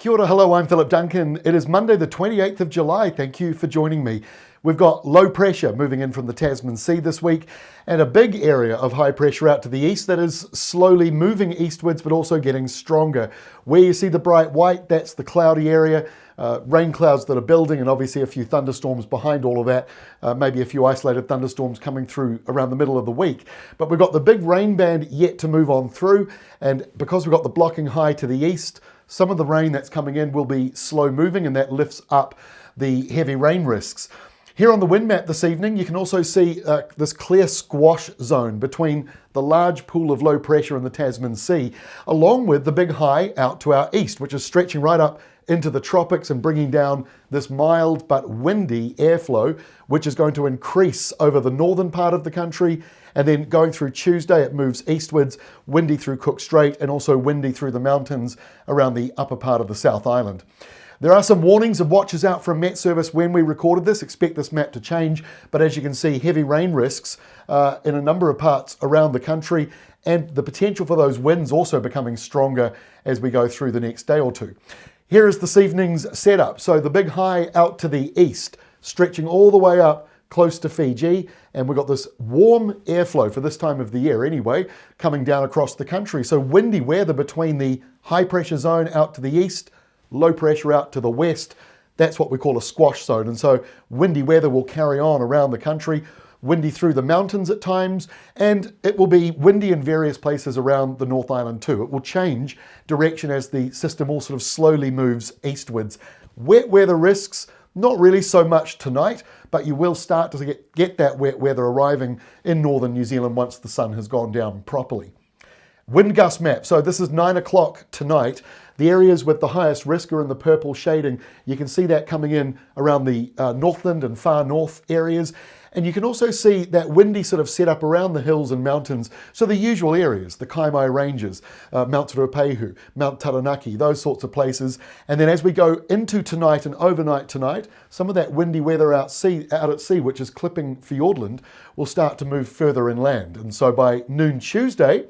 Kia ora, hello, I'm Philip Duncan. It is Monday the 28th of July. Thank you for joining me. We've got low pressure moving in from the Tasman Sea this week and a big area of high pressure out to the east that is slowly moving eastwards but also getting stronger. Where you see the bright white, that's the cloudy area, rain clouds that are building, and obviously a few thunderstorms behind all of that, maybe a few isolated thunderstorms coming through around the middle of the week. But we've got the big rain band yet to move on through, and because we've got the blocking high to the east, some of the rain that's coming in will be slow moving, and that lifts up the heavy rain risks. Here on the wind map this evening, you can also see this clear squash zone between the large pool of low pressure in the Tasman Sea, along with the big high out to our east, which is stretching right up into the tropics and bringing down this mild but windy airflow, which is going to increase over the northern part of the country. And then going through Tuesday, it moves eastwards, windy through Cook Strait and also windy through the mountains around the upper part of the South Island. There are some warnings and watches out from Met Service when we recorded this. Expect this map to change, but as you can see, heavy rain risks in a number of parts around the country, and the potential for those winds also becoming stronger as we go through the next day or two. Here is this evening's setup. So the big high out to the east, stretching all the way up close to Fiji, and we've got this warm airflow for this time of the year anyway, coming down across the country. So windy weather between the high pressure zone out to the east, low pressure out to the west. That's what we call a squash zone. And so windy weather will carry on around the country, windy through the mountains at times, and it will be windy in various places around the North Island too. It will change direction as the system all sort of slowly moves eastwards. Wet weather risks, not really so much tonight, but you will start to get that wet weather arriving in northern New Zealand once the sun has gone down properly. Wind gust map. So this is 9 o'clock tonight. The areas with the highest risk are in the purple shading. You can see that coming in around the Northland and far north areas. And you can also see that windy sort of setup around the hills and mountains. So the usual areas, the Kaimai Ranges, Mount Ruapehu, Mount Taranaki, those sorts of places. And then as we go into tonight and overnight tonight, some of that windy weather out at sea, which is clipping Fiordland, will start to move further inland. And so by noon Tuesday,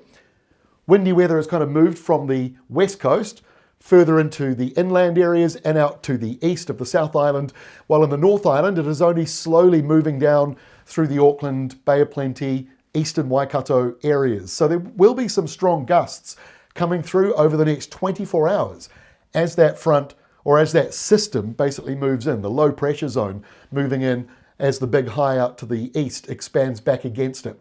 windy weather has kind of moved from the west coast further into the inland areas and out to the east of the South Island, while in the North Island it is only slowly moving down through the Auckland, Bay of Plenty, eastern Waikato areas. So there will be some strong gusts coming through over the next 24 hours as that front, or as that system basically moves in, the low pressure zone moving in as the big high out to the east expands back against it.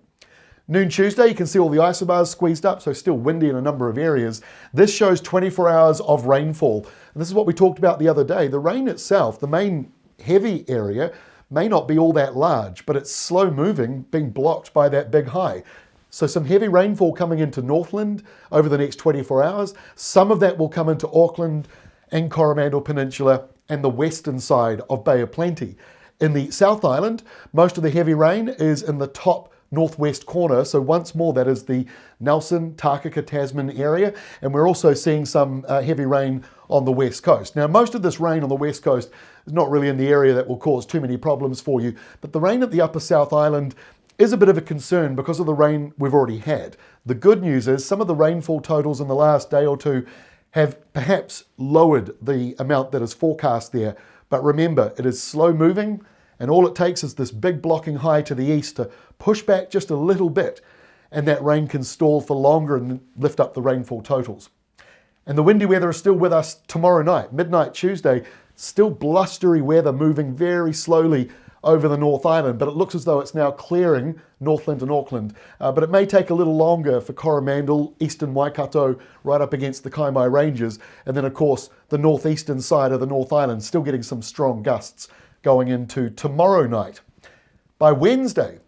Noon Tuesday, you can see all the isobars squeezed up, so still windy in a number of areas. This shows 24 hours of rainfall. And this is what we talked about the other day. The rain itself, the main heavy area, may not be all that large, but it's slow moving, being blocked by that big high. So some heavy rainfall coming into Northland over the next 24 hours. Some of that will come into Auckland and Coromandel Peninsula and the western side of Bay of Plenty. In the South Island, most of the heavy rain is in the top northwest corner, so once more that is the Nelson, Takaka, Tasman area, and we're also seeing some heavy rain on the west coast. Now most of this rain on the west coast is not really in the area that will cause too many problems for you, but the rain at the upper South Island is a bit of a concern because of the rain we've already had. The good news is some of the rainfall totals in the last day or two have perhaps lowered the amount that is forecast there, but remember, it is slow moving, and all it takes is this big blocking high to the east to push back just a little bit, and that rain can stall for longer and lift up the rainfall totals. And the windy weather is still with us tomorrow night, midnight Tuesday, still blustery weather moving very slowly over the North Island, but it looks as though it's now clearing Northland and Auckland. But it may take a little longer for Coromandel, eastern Waikato, right up against the Kaimai Ranges, and then of course the northeastern side of the North Island, still getting some strong gusts going into tomorrow night. By Wednesday,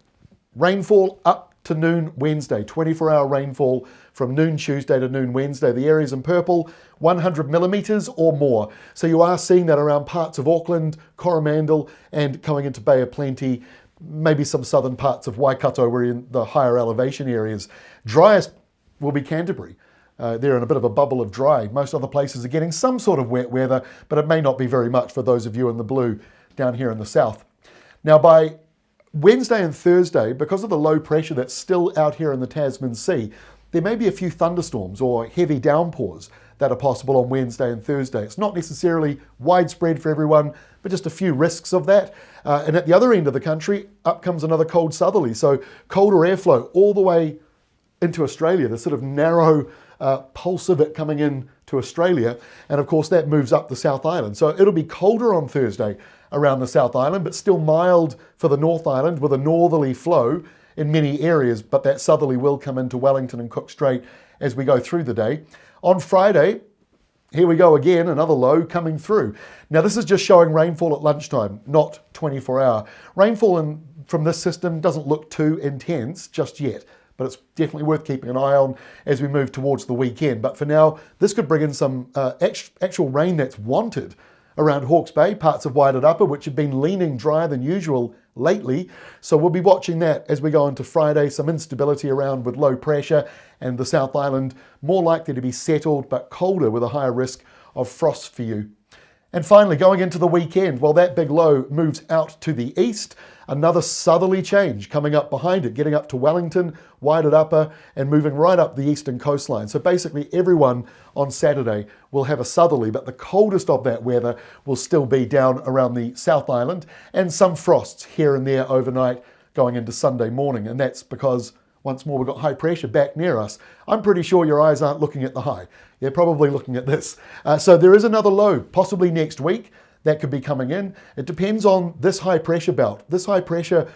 rainfall up to noon Wednesday, 24-hour rainfall from noon Tuesday to noon Wednesday. The areas in purple, 100 millimetres or more. So you are seeing that around parts of Auckland, Coromandel, and coming into Bay of Plenty, maybe some southern parts of Waikato, where in the higher elevation areas. Driest will be Canterbury. They're in a bit of a bubble of dry. Most other places are getting some sort of wet weather, but it may not be very much for those of you in the blue down here in the south. Now by Wednesday and Thursday, because of the low pressure that's still out here in the Tasman Sea, there may be a few thunderstorms or heavy downpours that are possible on Wednesday and Thursday. It's not necessarily widespread for everyone, but just a few risks of that. And at the other end of the country, up comes another cold southerly. So colder airflow all the way into Australia, the sort of narrow pulse of it coming in to Australia. And of course, that moves up the South Island. So it'll be colder on Thursday around the South Island, but still mild for the North Island with a northerly flow in many areas. But that southerly will come into Wellington and Cook Strait as we go through the day. On Friday, here we go again, another low coming through. Now this is just showing rainfall at lunchtime, not 24-hour. Rainfall from this system doesn't look too intense just yet, but it's definitely worth keeping an eye on as we move towards the weekend. But for now, this could bring in some actual rain that's wanted around Hawke's Bay, parts of Waited Upper, which have been leaning drier than usual lately. So we'll be watching that as we go into Friday, some instability around with low pressure and the South Island more likely to be settled but colder with a higher risk of frost for you. And finally, going into the weekend, while that big low moves out to the east, another southerly change coming up behind it, getting up to Wellington, Waited Upper, and moving right up the eastern coastline. So basically everyone on Saturday will have a southerly, but the coldest of that weather will still be down around the South Island, and some frosts here and there overnight going into Sunday morning. And that's because, once more, we've got high pressure back near us. I'm pretty sure your eyes aren't looking at the high. You're probably looking at this. So there is another low, possibly next week, that could be coming in. It depends on this high pressure belt. This high pressure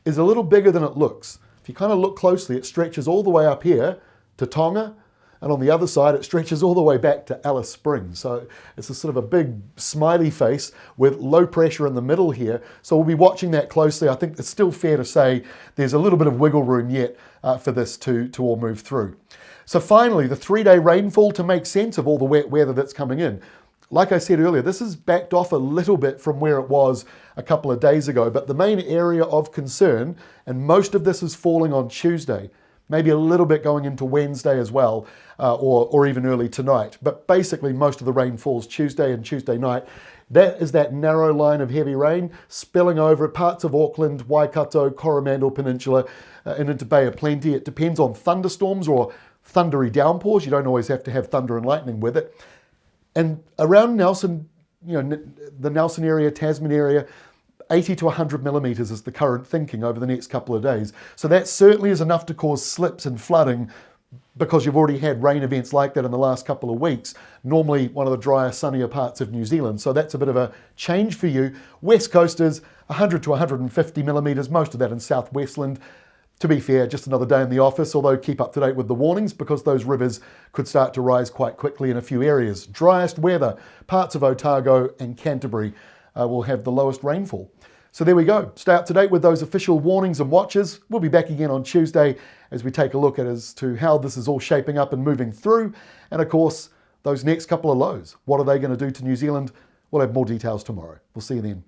is a little bigger than it looks. If you kind of look closely, it stretches all the way up here to Tonga, and on the other side, it stretches all the way back to Alice Springs. So it's a sort of a big smiley face with low pressure in the middle here. So we'll be watching that closely. I think it's still fair to say there's a little bit of wiggle room yet for this to all move through. So finally, the 3-day rainfall to make sense of all the wet weather that's coming in. Like I said earlier, this has backed off a little bit from where it was a couple of days ago, but the main area of concern, and most of this is falling on Tuesday, maybe a little bit going into Wednesday as well, or even early tonight. But basically most of the rain falls Tuesday and Tuesday night. That is that narrow line of heavy rain spilling over parts of Auckland, Waikato, Coromandel Peninsula, and into Bay of Plenty. It depends on thunderstorms or thundery downpours. You don't always have to have thunder and lightning with it. And around Nelson, the Nelson area, Tasman area, 80 to 100 millimetres is the current thinking over the next couple of days. So that certainly is enough to cause slips and flooding, because you've already had rain events like that in the last couple of weeks, normally one of the drier, sunnier parts of New Zealand. So that's a bit of a change for you. West coasters, 100 to 150 millimetres, most of that in South Westland. To be fair, just another day in the office, although keep up to date with the warnings because those rivers could start to rise quite quickly in a few areas. Driest weather, parts of Otago and Canterbury will have the lowest rainfall. So there we go. Stay up to date with those official warnings and watches. We'll be back again on Tuesday as we take a look at as to how this is all shaping up and moving through. And of course, those next couple of lows. What are they going to do to New Zealand? We'll have more details tomorrow. We'll see you then.